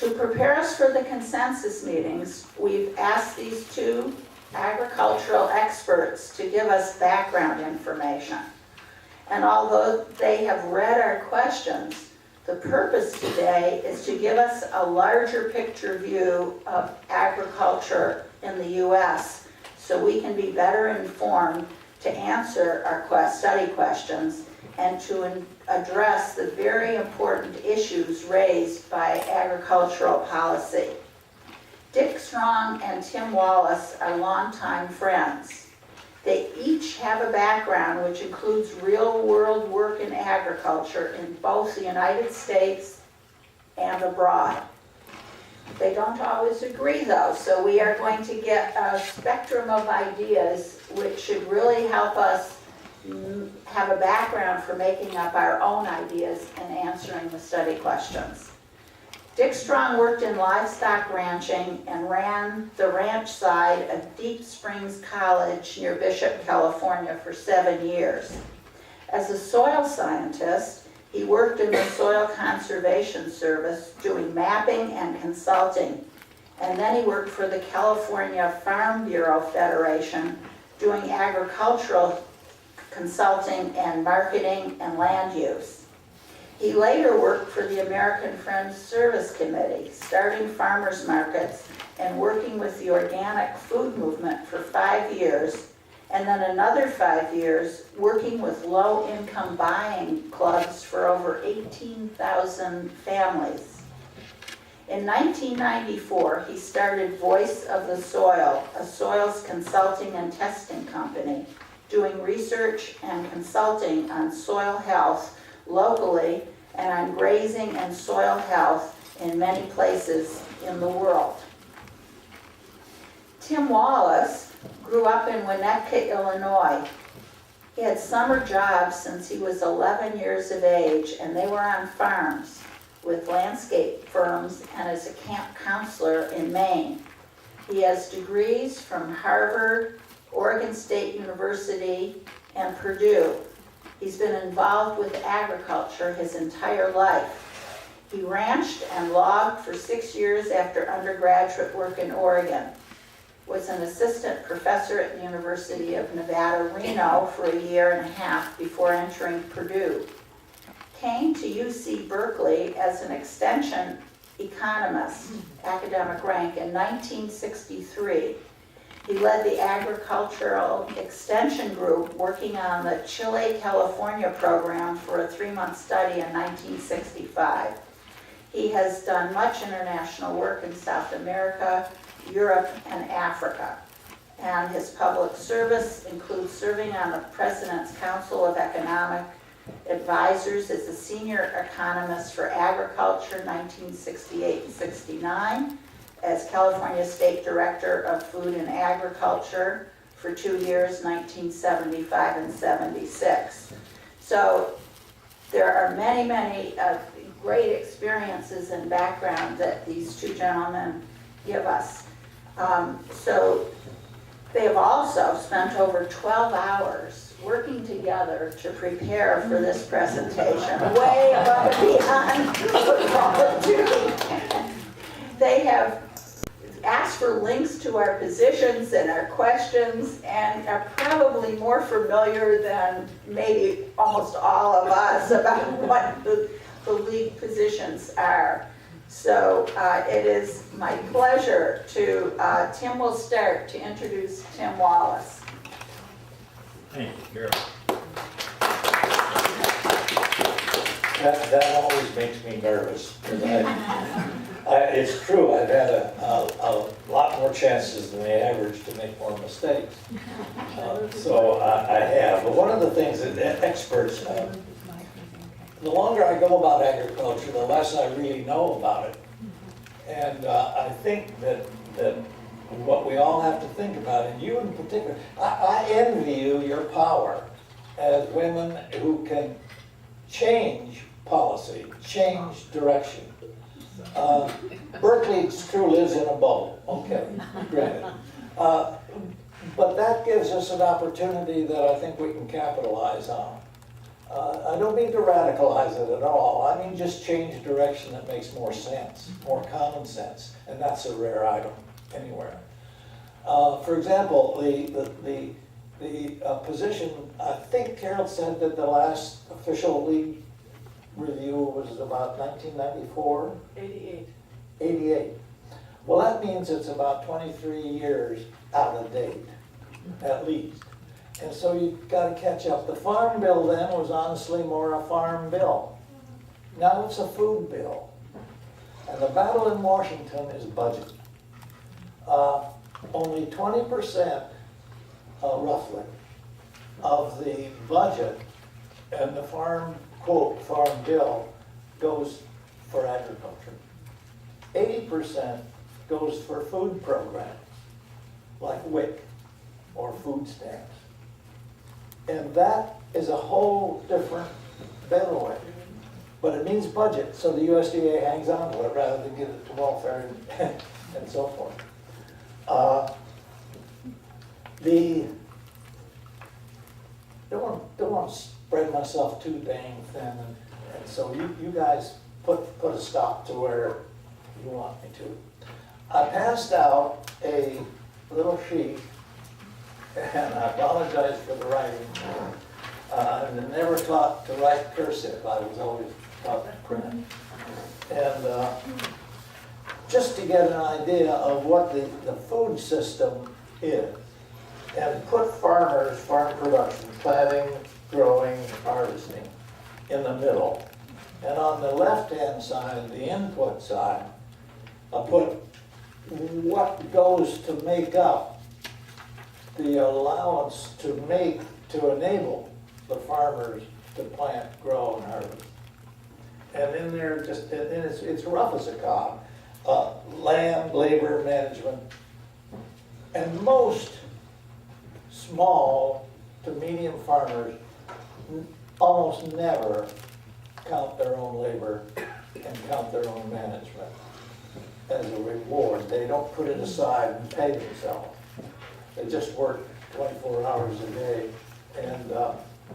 To prepare us for the consensus meetings, we've asked these two agricultural experts to give us background information. And although they have read our questions, the purpose today is to give us a larger picture view of agriculture in the U.S. so we can be better informed to answer our study questions and to address the very important issues raised by agricultural policy. Dick Strong and Tim Wallace are longtime friends. They each have a background which includes real-world work in agriculture in both the United States and abroad. They don't always agree though, so we are going to get a spectrum of ideas which should really help us have a background for making up our own ideas and answering the study questions. Dick Strong worked in livestock ranching and ran the ranch side of Deep Springs College near Bishop, California for 7 years. As a soil scientist, he worked in the Soil Conservation Service doing mapping and consulting, and then he worked for the California Farm Bureau Federation doing agricultural consulting and marketing and land use. He later worked for the American Friends Service Committee, starting farmers markets and working with the organic food movement for 5 years, and then another 5 years working with low-income buying clubs for over 18,000 families. In 1994, he started Voice of the Soil, a soils consulting and testing company, doing research and consulting on soil health locally and on grazing and soil health in many places in the world. Tim Wallace grew up in Winnetka, Illinois. He had summer jobs since he was 11 years of age, and they were on farms with landscape firms and as a camp counselor in Maine. He has degrees from Harvard, Oregon State University, and Purdue. He's been involved with agriculture his entire life. He ranched and logged for 6 years after undergraduate work in Oregon, was an assistant professor at the University of Nevada, Reno for 1.5 years before entering Purdue. Came to UC Berkeley as an extension economist, academic rank, in 1963. He led the agricultural extension group working on the Chile, California program for a 3-month study in 1965. He has done much international work in South America, Europe, and Africa. And his public service includes serving on the President's Council of Economic Advisors as a senior economist for agriculture 1968-69, as California State Director of Food and Agriculture for 2 years, 1975 and 76. So there are many, many great experiences and background that these two gentlemen give us. So they have also spent over 12 hours working together to prepare for this presentation, way above and beyond football duty. They have asked for links to our positions and our questions and are probably more familiar than maybe almost all of us about what the league positions are. So it is my pleasure to, Tim will start to introduce Tim Wallace. Thank you, Carol. That always makes me nervous. It's true, I've had a lot more chances than the average to make more mistakes. So I have. But one of the things that experts, the longer I go about agriculture, the less I really know about it. And I think that what we all have to think about, and you in particular, I envy you your power as women who can change policy, change direction. Berkeley, it's true, lives in a bubble, okay, granted. But that gives us an opportunity that I think we can capitalize on. I don't mean to radicalize it at all. I mean just change direction that makes more sense, more common sense, and that's a rare item anywhere. For example, the position, I think Carol said that the last official league review was about 1994? 88. 88. Well, that means it's about 23 years out of date, at least. And so you've got to catch up. The farm bill then was honestly more a farm bill. Now it's a food bill. And the battle in Washington is budget. Only 20%, roughly, of the budget and the farm, quote, farm bill goes for agriculture. 80% goes for food programs, like WIC or food stamps. And that is a whole different bailiwick. But it means budget, so the USDA hangs on to it rather than give it to welfare and so forth. Don't want to spread myself too dang thin, and so you guys put a stop to where you want me to. I passed out a little sheet, and I apologize for the writing. I'm never taught to write cursive. I was always taught to print. And just to get an idea of what the food system is, and put farmers, farm production, planting, growing, harvesting in the middle. And on the left-hand side, the input side, I put what goes to make up the allowance to enable the farmers to plant, grow, and harvest. And in there, it's rough as a cob. Land, labor, management, and most small to medium farmers almost never count their own labor and count their own management as a reward. They don't put it aside and pay themselves. They just work 24 hours a day and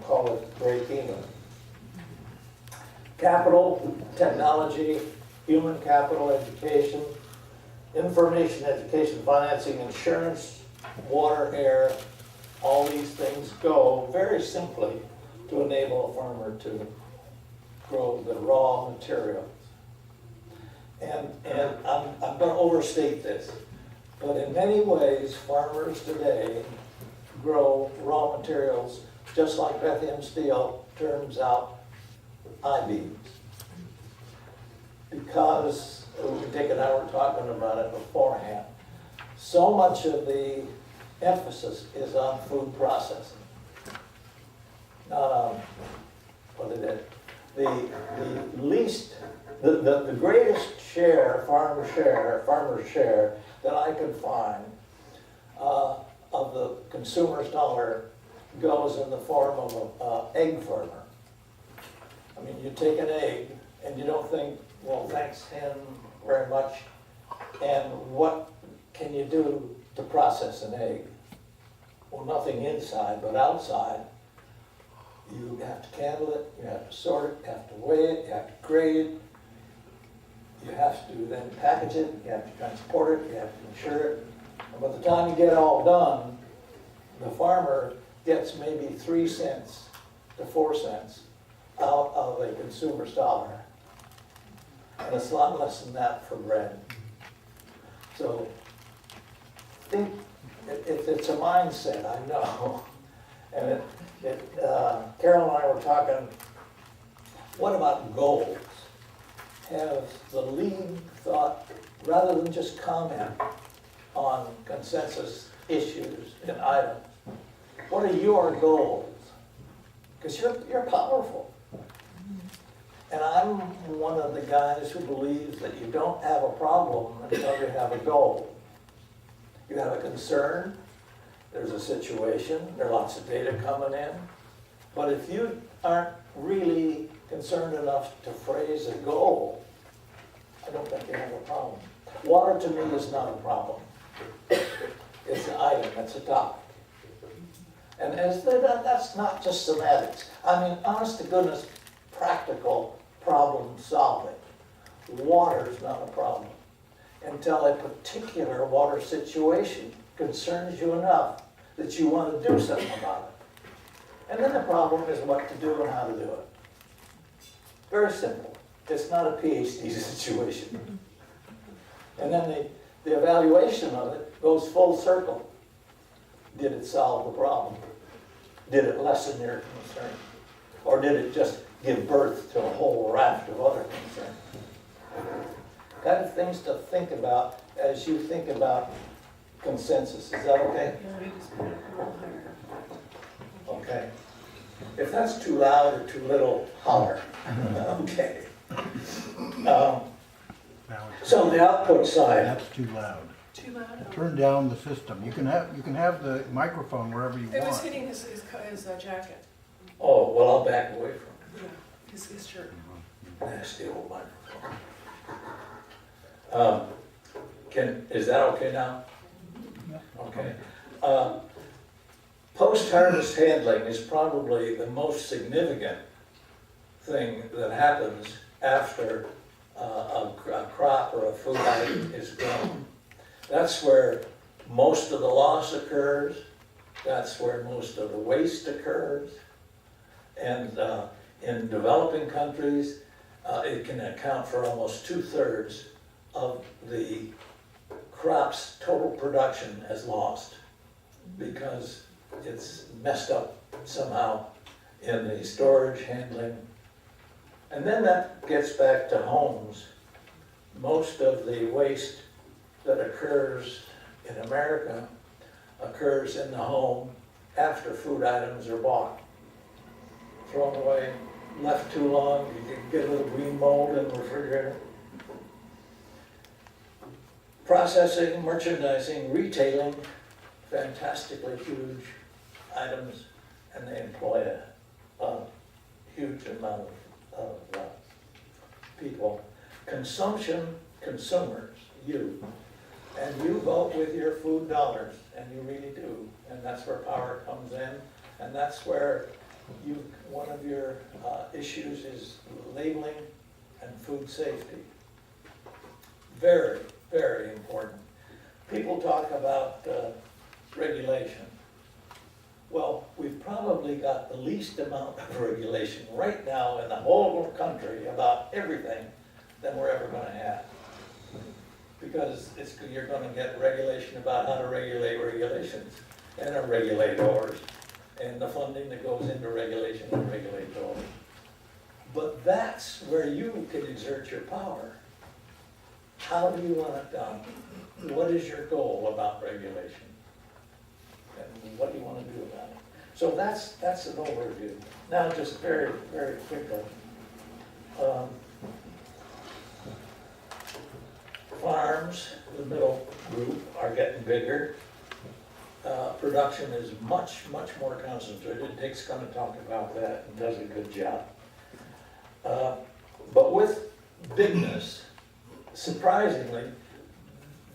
call it break even. Capital, technology, human capital, education, information, education, financing, insurance, water, air, all these things go very simply to enable a farmer to grow the raw materials. And I'm going to overstate this, but in many ways, farmers today grow raw materials just like Beth M. Steele turns out I-beams. Because, Dick and I were talking about it beforehand, so much of the emphasis is on food processing, not on what it is. The least, the greatest share, farmer's share that I could find of the consumer's dollar goes in the form of an egg farmer. I mean, you take an egg and you don't think, well, thanks him very much, and what can you do to process an egg? Well, nothing inside, but outside. You have to candle it, you have to sort it, you have to weigh it, you have to grade it, you have to then package it, you have to transport it, you have to insure it. And by the time you get it all done, the farmer gets maybe 3 cents to 4 cents out of a consumer's dollar. And it's a lot less than that for bread. So think, it's a mindset, I know. And Carol and I were talking, what about goals? Has the league thought, rather than just comment on consensus issues and items, what are your goals? Because you're powerful. And I'm one of the guys who believes that you don't have a problem until you have a goal. You have a concern, there's a situation, there are lots of data coming in, but if you aren't really concerned enough to phrase a goal, I don't think you have a problem. Water to me is not a problem. It's an item, it's a topic. And that's not just semantics. I mean, honest to goodness, practical problem solving. Water is not a problem until a particular water situation concerns you enough that you want to do something about it. And then the problem is what to do and how to do it. Very simple. It's not a PhD situation. And then the evaluation of it goes full circle. Did it solve the problem? Did it lessen your concern? Or did it just give birth to a whole raft of other concerns? Kind of things to think about as you think about consensus. Is that okay? Okay. If that's too loud or too little, holler. Okay. So the output side. That's too loud. Too loud? Turn down the system. You can have the microphone wherever you It was want. hitting his jacket, Oh, well, I'll back away from it. yeah, his shirt. Nasty old microphone. Is that okay now? Okay. Post-harvest handling is probably the most significant thing that happens after a crop or a food item is grown. That's where most of the loss occurs. That's where most of the waste occurs. And in developing countries, it can account for almost 2/3 of the crop's total production as lost because it's messed up somehow in the storage, handling. And then that gets back to homes. Most of the waste that occurs in America occurs in the home after food items are bought. Thrown away, left too long, you can get a little green mold in the refrigerator. Processing, merchandising, retailing, fantastically huge items, and they employ a huge amount of people. Consumption, consumers, you. And you vote with your food dollars, and you really do. And that's where power comes in, and that's where one of your issues is labeling and food safety. Very, very important. People talk about regulation. Well, we've probably got the least amount of regulation right now in the whole country about everything that we're ever going to have. Because you're going to get regulation about how to regulate regulations and the regulators and the funding that goes into regulation and regulators. But that's where you can exert your power. How do you want it done? What is your goal about regulation? And what do you want to do about it? So that's an overview. Now just very, very quickly. Farms, the middle group, are getting bigger. Production is much, much more concentrated. Dick's going to talk about that and does a good job. But with bigness, surprisingly,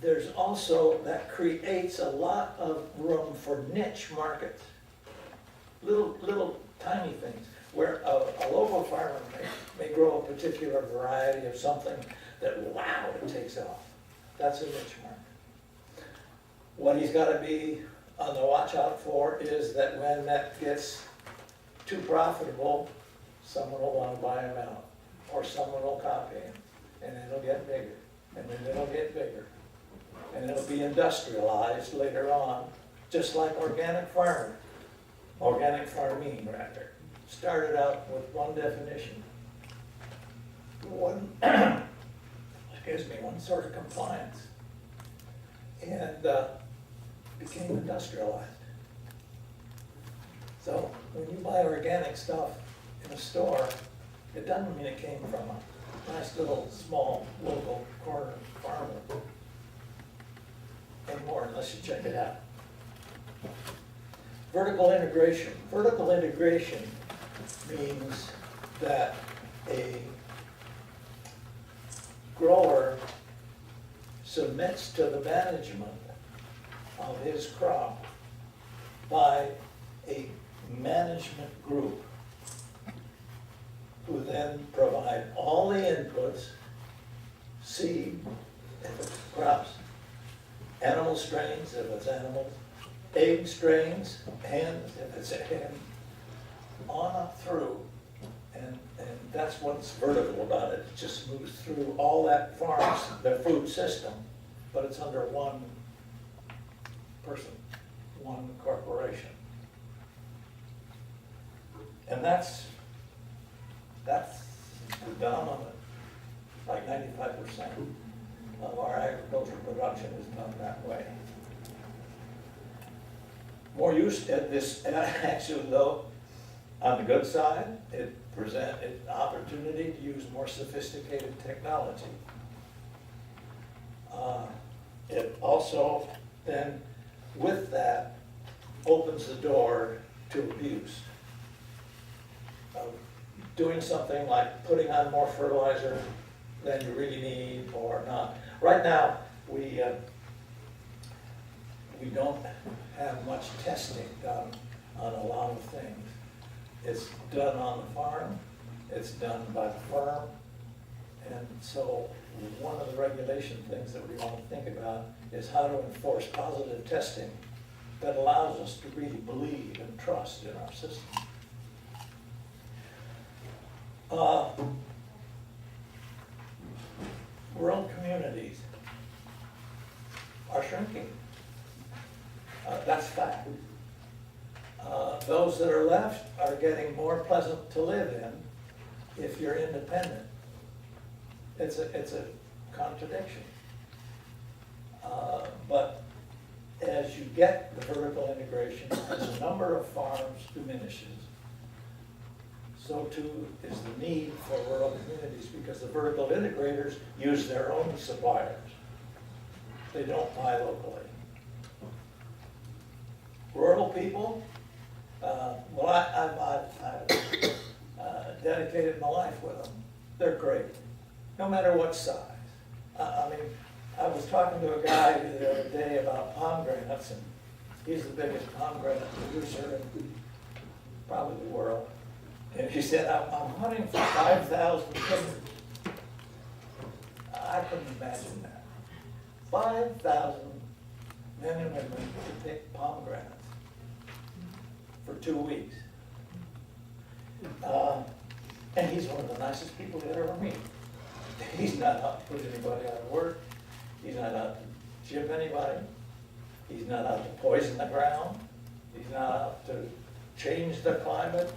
there's also, that creates a lot of room for niche markets. Little tiny things, where a local farmer may grow a particular variety of something that, wow, it takes off. That's a niche market. What he's got to be on the watch out for is that when that gets too profitable, someone will want to buy him out, or someone will copy him, and it'll get bigger, and then it'll get bigger, and it'll be industrialized later on, just like organic farming, started out with one definition, one sort of compliance, and became industrialized. So when you buy organic stuff in a store, it doesn't mean it came from a nice little small local corner farmer anymore, unless you check it out. Vertical integration. Vertical integration means that a grower submits to the management of his crop by a management group who then provide all the inputs, seed, if it's crops, animal strains, if it's animals, egg strains, hens, if it's a hen, on up through. And that's what's vertical about it. It just moves through all that farms, their food system, but it's under one person, one corporation. And that's the dominant, like 95% of our agricultural production is done that way. More use at this, actually though, on the good side, it presents an opportunity to use more sophisticated technology. It also then, with that, opens the door to abuse. Doing something like putting on more fertilizer than you really need or not. Right now, we don't have much testing done on a lot of things. It's done on the farm, it's done by the firm, and so one of the regulation things that we want to think about is how to enforce positive testing that allows us to really believe and trust in our system. Rural communities are shrinking. That's fact. Those that are left are getting more pleasant to live in if you're independent. It's a contradiction. But as you get the vertical integration, as the number of farms diminishes, so too is the need for rural communities, because the vertical integrators use their own suppliers. They don't buy locally. Rural people, well, I've dedicated my life with them. They're great, no matter what size. I mean, I was talking to a guy the other day about pomegranates, and he's the biggest pomegranate producer in probably the world. And he said, I'm hunting for 5,000 pickers. I couldn't imagine that. 5,000 men and women to pick pomegranates for 2 weeks. And he's one of the nicest people you'd ever meet. He's not out to put anybody out of work. He's not out to chip anybody. He's not out to poison the ground. He's not out to change the climate.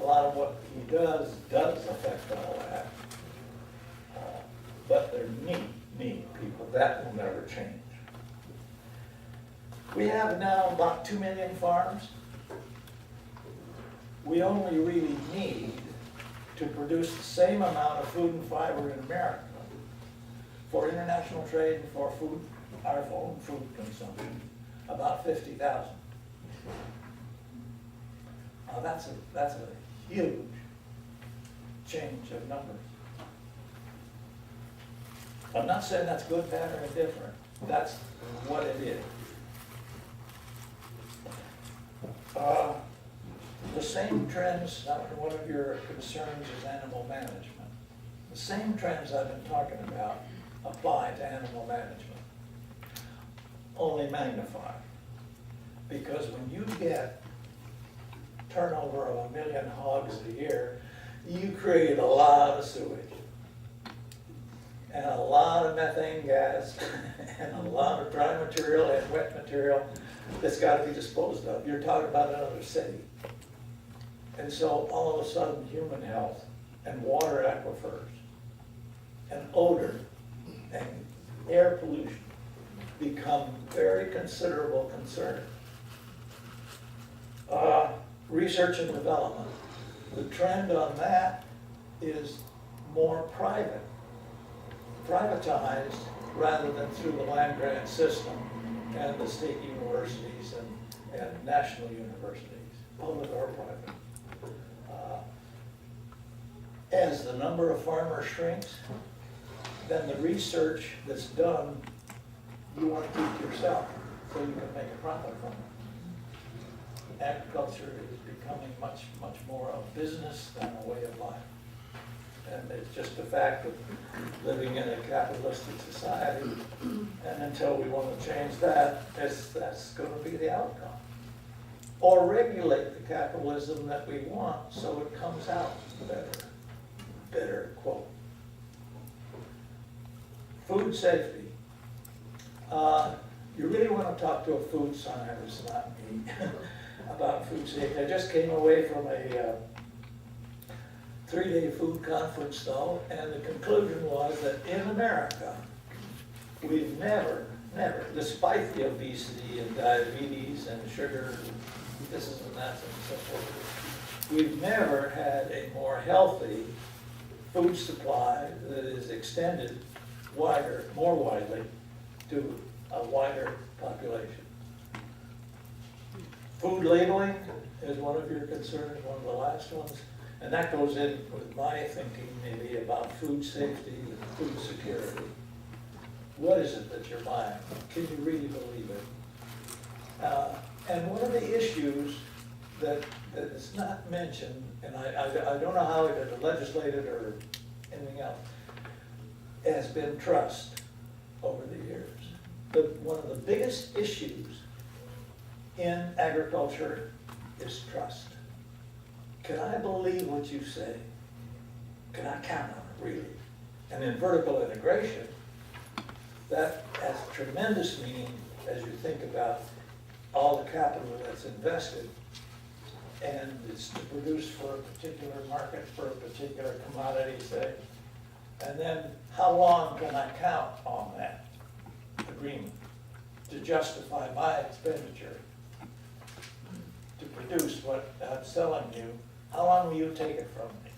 A lot of what he does affect all that. But they're neat people. That will never change. We have now about 2 million farms. We only really need to produce the same amount of food and fiber in America for international trade and for food, our own food consumption, about 50,000. Now that's a huge change of numbers. I'm not saying that's good, bad, or indifferent. That's what it is. The same trends, one of your concerns is animal management. The same trends I've been talking about apply to animal management, only magnified. Because when you get turnover of 1 million hogs a year, you create a lot of sewage and a lot of methane gas and a lot of dry material and wet material that's got to be disposed of. You're talking about another city. And so all of a sudden human health and water aquifers and odor and air pollution become very considerable concern. Research and development. The trend on that is more privatized rather than through the land grant system and the state universities and national universities, public or private. As the number of farmers shrinks, then the research that's done, you want to keep yourself so you can make a profit from it. agriculture is becoming much, much more a business than a way of life. And it's just a fact of living in a capitalistic society. And until we want to change that, that's going to be the outcome. Or regulate the capitalism that we want so it comes out better quote. Food safety. You really want to talk to a food scientist, not me, about food safety. I just came away from a 3-day food conference though, and the conclusion was that in America, we've never, despite the obesity and diabetes and sugar, this is and that and so forth, we've never had a more healthy food supply that is extended more widely to a wider population. Food labeling is one of your concerns, one of the last ones. And that goes in with my thinking maybe about food safety and food security. What is it that you're buying? Can you really believe it? And one of the issues that is not mentioned, and I don't know how it legislated or anything else, has been trust over the years. One of the biggest issues in agriculture is trust. Can I believe what you say? Can I count on it, really? And in vertical integration, that has tremendous meaning as you think about all the capital that's invested, and it's to produce for a particular market, for a particular commodity, say. And then how long can I count on that agreement to justify my expenditure to produce what I'm selling you? How long will you take it from me?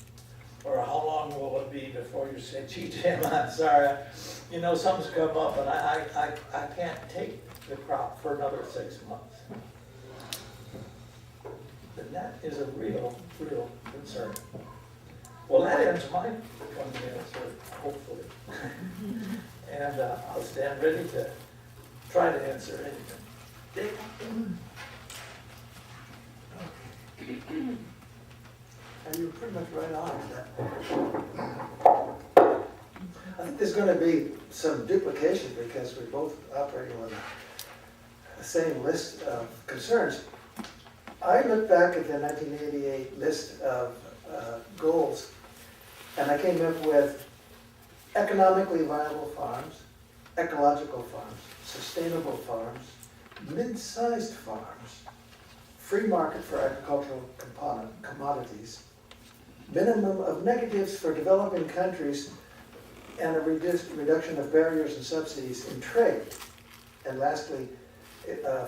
Or how long will it be before you say, gee, Tim, I'm sorry, you know, something's come up and I can't take the crop for another 6 months. And that is a real concern. Well, that ends my 20 minutes, hopefully. And I'll stand ready to try to answer anything. Dick? And you're pretty much right on that. I think there's going to be some duplication because we're both operating on the same list of concerns. I looked back at the 1988 list of goals, and I came up with economically viable farms, ecological farms, sustainable farms, mid-sized farms, free market for agricultural commodities, minimum of negatives for developing countries, and a reduction of barriers and subsidies in trade. And lastly,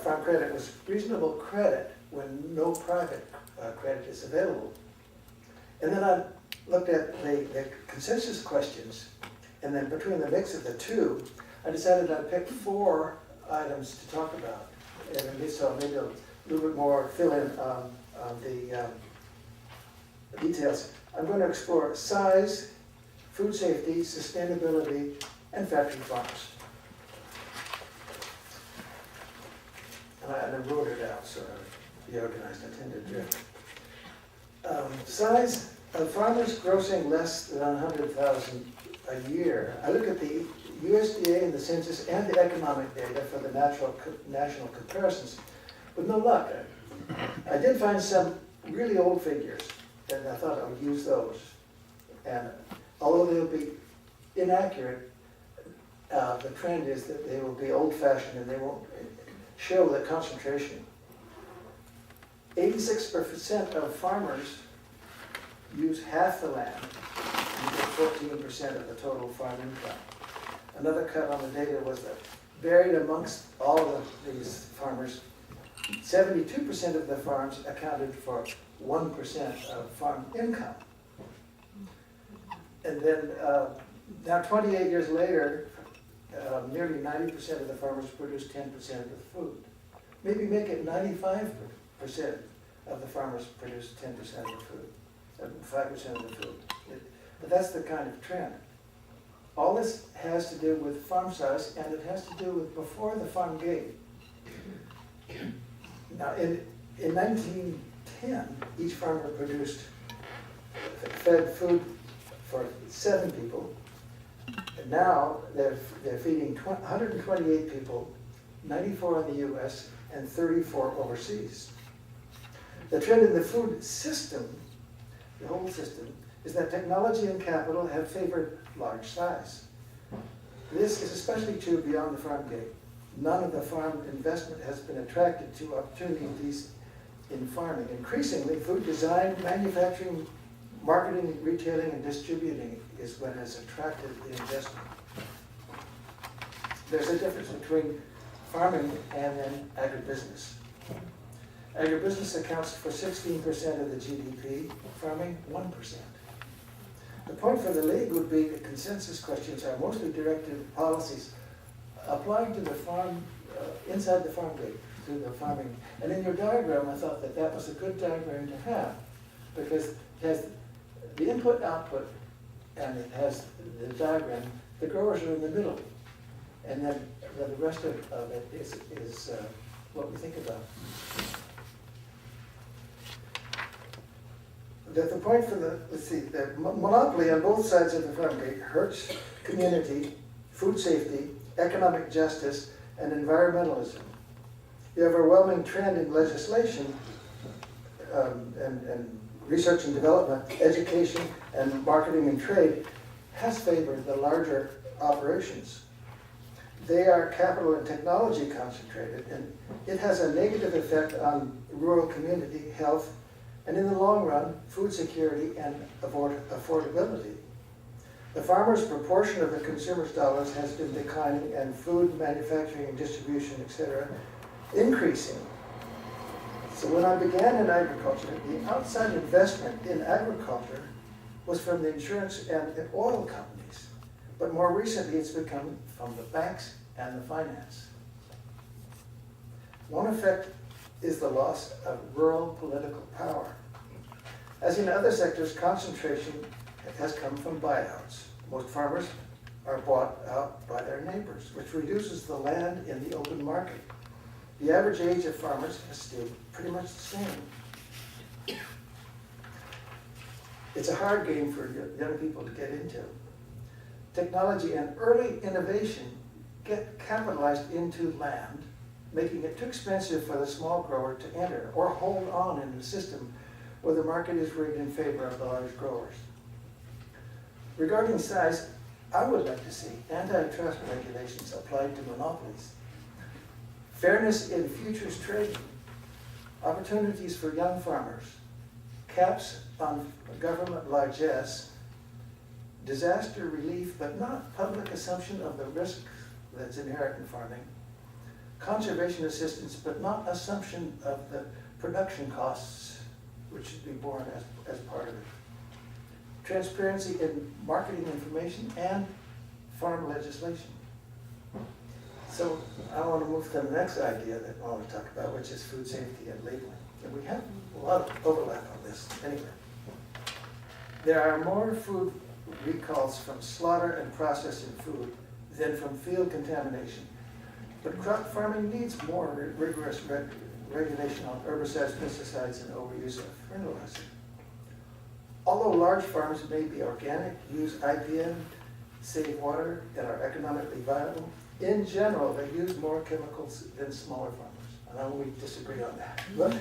farm credit was reasonable credit when no private credit is available. And then I looked at the consensus questions, and then between the mix of the two, I decided I'd pick 4 items to talk about. And so maybe a little bit more fill in on the details. I'm going to explore size, food safety, sustainability, and factory farms. And I wrote it out so I'll be organized. I tend to drift. Size of farmers grossing less than 100,000 a year. I look at the USDA and the census and the economic data for the national comparisons with no luck. I did find some really old figures, and I thought I would use those. And although they'll be inaccurate, the trend is that they will be old-fashioned and they won't show the concentration. 86% of farmers use half the land and get 14% of the total farm income. Another cut on the data was that buried amongst all of these farmers, 72% of the farms accounted for 1% of farm income. And then now 28 years later, nearly 90% of the farmers produce 10% of the food. Maybe make it 95% of the farmers produce 10% of the food, 5% of the food. But that's the kind of trend. All this has to do with farm size, and it has to do with before the farm gate. Now, In 1910, each farmer fed food for 7 people. And now they're feeding 128 people, 94 in the US and 34 overseas. The trend in the food system, the whole system, is that technology and capital have favored large size. This is especially true beyond the farm gate. None of the farm investment has been attracted to opportunities in farming. Increasingly, food design, manufacturing, marketing, retailing, and distributing is what has attracted the investment. There's a difference between farming and then agribusiness. Agribusiness accounts for 16% of the GDP, farming 1%. The point for the League would be that consensus questions are mostly directed at policies applying to the farm, inside the farm gate, to the farming. And in your diagram, I thought that that was a good diagram to have, because it has the input, output, and it has the diagram. The growers are in the middle, and then the rest of it is what we think about. That the point for the monopoly on both sides of the farm gate hurts community, food safety, economic justice, and environmentalism. You have a overwhelming trend in legislation and research and development, education, and marketing and trade has favored the larger operations. They are capital and technology concentrated, and it has a negative effect on rural community health, and in the long run, food security and affordability. The farmer's proportion of the consumer's dollars has been declining, and food manufacturing and distribution, etc., increasing. So when I began in agriculture, the outside investment in agriculture was from the insurance and the oil companies. But more recently, it's become from the banks and the finance. One effect is the loss of rural political power. As in other sectors, concentration has come from buyouts. Most farmers are bought out by their neighbors, which reduces the land in the open market. The average age of farmers has stayed pretty much the same. It's a hard game for young people to get into. Technology and early innovation get capitalized into land, making it too expensive for the small grower to enter or hold on in the system where the market is rigged in favor of the large growers. Regarding size, I would like to see antitrust regulations applied to monopolies, fairness in futures trading, opportunities for young farmers, caps on government largesse, disaster relief, but not public assumption of the risk that's inherent in farming, conservation assistance, but not assumption of the production costs, which should be borne as part of it. Transparency in marketing information and farm legislation. So I want to move to the next idea that I want to talk about, which is food safety and labeling. And we have a lot of overlap on this anyway. There are more food recalls from slaughter and processing food than from field contamination. But crop farming needs more rigorous regulation on herbicides, pesticides, and overuse of fertilizer. Although large farms may be organic, use IPM, save water, and are economically viable, in general, they use more chemicals than smaller farmers. I know we disagree on that, but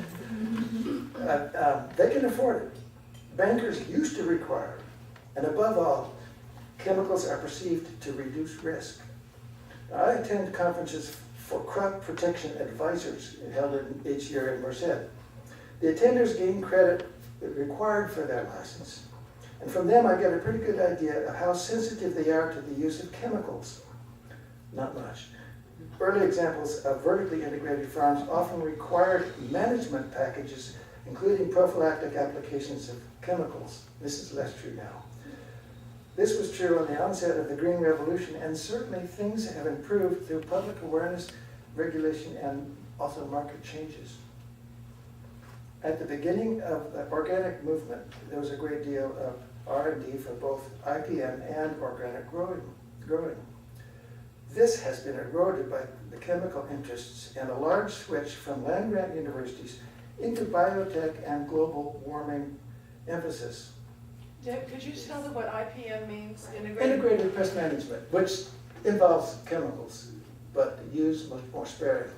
they can afford it. Bankers used to require it, and above all, chemicals are perceived to reduce risk. Now, I attend conferences for crop protection advisors held each year in Merced. The attenders gain credit required for their license, and from them I get a pretty good idea of how sensitive they are to the use of chemicals. Not much. Early examples of vertically integrated farms often required management packages, including prophylactic applications of chemicals. This is less true now. This was true on the onset of the Green Revolution, and certainly things have improved through public awareness, regulation, and also market changes. At the beginning of the organic movement, there was a great deal of R&D for both IPM and organic growing. This has been eroded by the chemical interests and a large switch from land-grant universities into biotech and global warming emphasis. Deb, could you tell them what IPM means? Integrated? Integrated pest management, which involves chemicals, but used much more sparingly.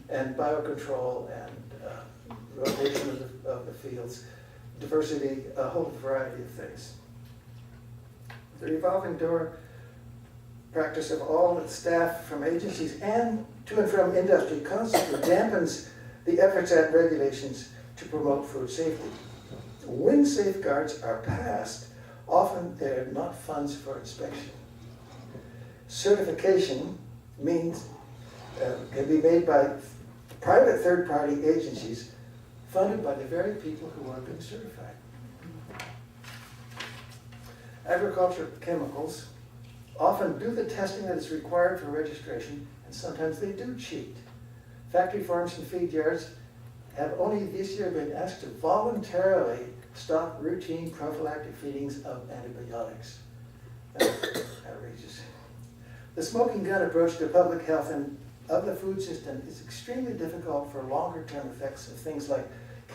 And biocontrol and rotation of the fields, diversity, a whole variety of things. The revolving door practice of all the staff from agencies and to and from industry constantly dampens the efforts at regulations to promote food safety. When safeguards are passed, often they're not funds for inspection. Certification means can be made by private third-party agencies funded by the very people who are being certified. Agricultural chemicals often do the testing that is required for registration, and sometimes they do cheat. Factory farms and feed yards have only this year been asked to voluntarily stop routine prophylactic feedings of antibiotics. Outrageous. The smoking gun approach to public health and of the food system is extremely difficult for longer-term effects of things like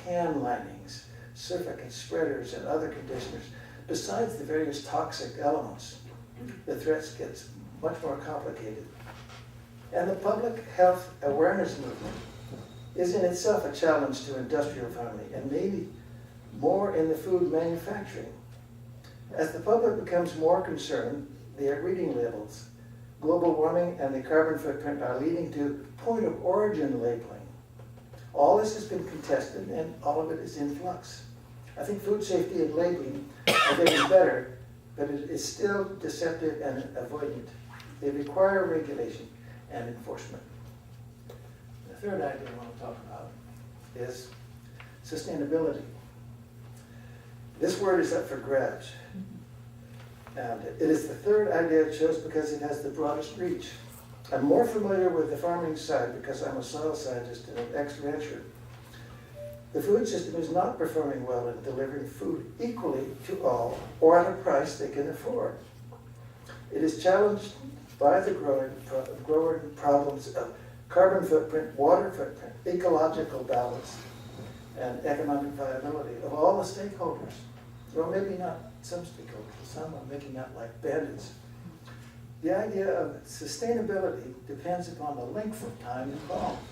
can linings, surfactant spreaders, and other conditioners, besides the various toxic elements. The threats get much more complicated. And the public health awareness movement is in itself a challenge to industrial farming, and maybe more in the food manufacturing. As the public becomes more concerned, they are reading labels. Global warming and the carbon footprint are leading to point of origin labeling. All this has been contested and all of it is in flux. I think food safety and labeling are getting better, but it is still deceptive and avoidant. They require regulation and enforcement. The third idea I want to talk about is sustainability. This word is up for grabs. And it is the third idea I chose because it has the broadest reach. I'm more familiar with the farming side because I'm a soil scientist and an ex-rancher. The food system is not performing well in delivering food equally to all or at a price they can afford. It is challenged by the growing problems of carbon footprint, water footprint, ecological balance, and economic viability of all the stakeholders. Well, maybe not some stakeholders, some are making out like bandits. The idea of sustainability depends upon the length of time involved.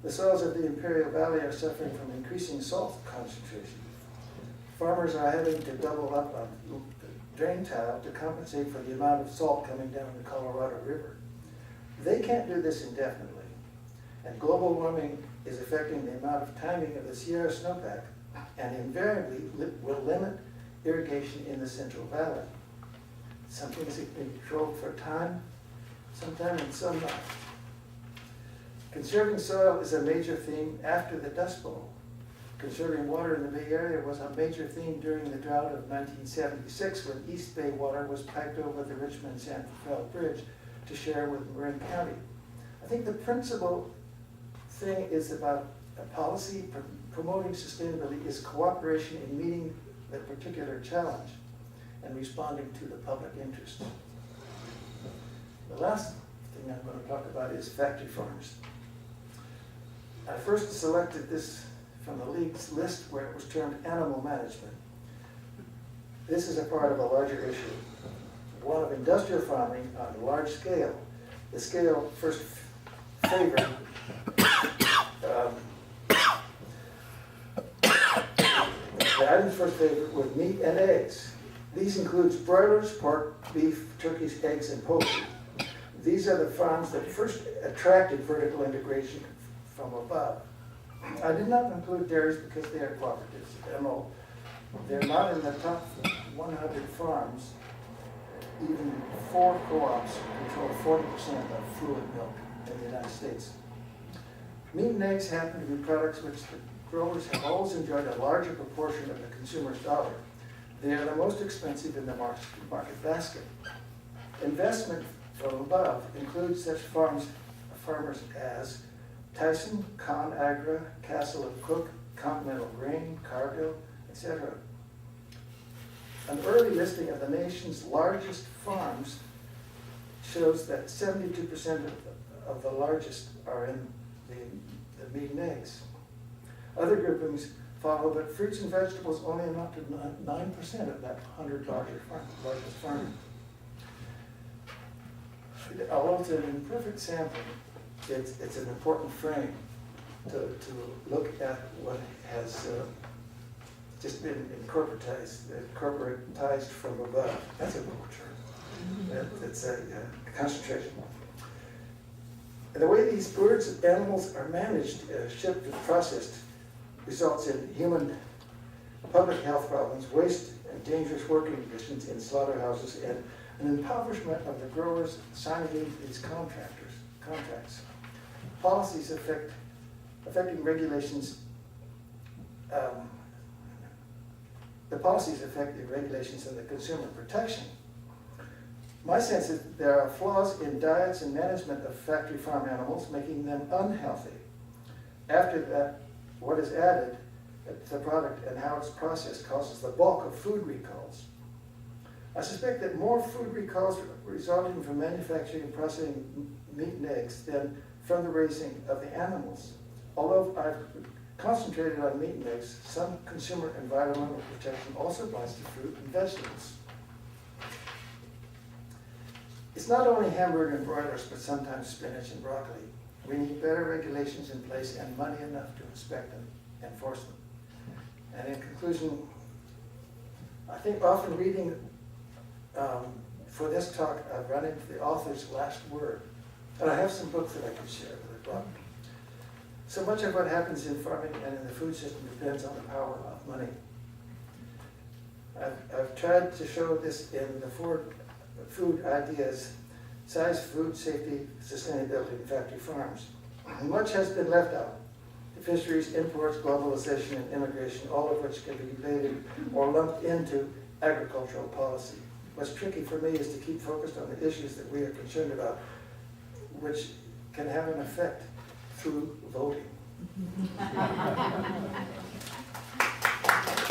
The soils of the Imperial Valley are suffering from increasing salt concentration. Farmers are having to double up on drain tile to compensate for the amount of salt coming down the Colorado River. They can't do this indefinitely, and global warming is affecting the amount of timing of the Sierra snowpack and invariably will limit irrigation in the Central Valley. Some things have been controlled for time, sometime, and some not. Conserving soil is a major theme after the Dust Bowl. Conserving water in the Bay Area was a major theme during the drought of 1976 when East Bay water was piped over the Richmond-San Rafael Bridge to share with Marin County. I think the principal thing is about a policy promoting sustainability is cooperation in meeting the particular challenge and responding to the public interest. The last thing I'm going to talk about is factory farms. I first selected this from the League's list where it was termed animal management. This is a part of a larger issue, one of industrial farming on a large scale. The scale first favored the items first favored were meat and eggs. These includes broilers, pork, beef, turkeys, eggs, and poultry. These are the farms that first attracted vertical integration from above. I did not include dairies because they are cooperatives. MO. They're not in the top 100 farms. Even 4 co-ops control 40% of fluid milk in the United States. Meat and eggs happen to be products which the growers have always enjoyed a larger proportion of the consumer's dollar. They are the most expensive in the market basket. Investment from above includes such farmers as Tyson, ConAgra, Castle and Cook, Continental Grain, Cargill, etc. An early listing of the nation's largest farms shows that 72% of the largest are in the meat and eggs. Other groupings follow, but fruits and vegetables only amount to 9% of that 100 largest farms. Although it's an imperfect sampling, it's an important frame to look at what has just been incorporatized from above. That's a local term. It's a concentration. And the way these birds and animals are managed, shipped, and processed results in human public health problems, waste, and dangerous working conditions in slaughterhouses, and an impoverishment of the growers signing these contracts. Policies affecting regulations. The policies affect the regulations and the consumer protection. My sense is there are flaws in diets and management of factory farm animals, making them unhealthy. After that, what is added to the product and how it's processed causes the bulk of food recalls. I suspect that more food recalls resulting from manufacturing and processing meat and eggs than from the raising of the animals. Although I've concentrated on meat and eggs, some consumer environmental protection also applies to fruit and vegetables. It's not only hamburger and broilers, but sometimes spinach and broccoli. We need better regulations in place and money enough to inspect them, enforce them. And in conclusion, I think often reading for this talk, I've run into the author's last word. And I have some books that I can share that I brought. So much of what happens in farming and in the food system depends on the power of money. I've tried to show this in the 4 food ideas: size, food safety, sustainability, and factory farms. Much has been left out. The fisheries, imports, globalization, and immigration, all of which can be debated or lumped into agricultural policy. What's tricky for me is to keep focused on the issues that we are concerned about, which can have an effect through voting.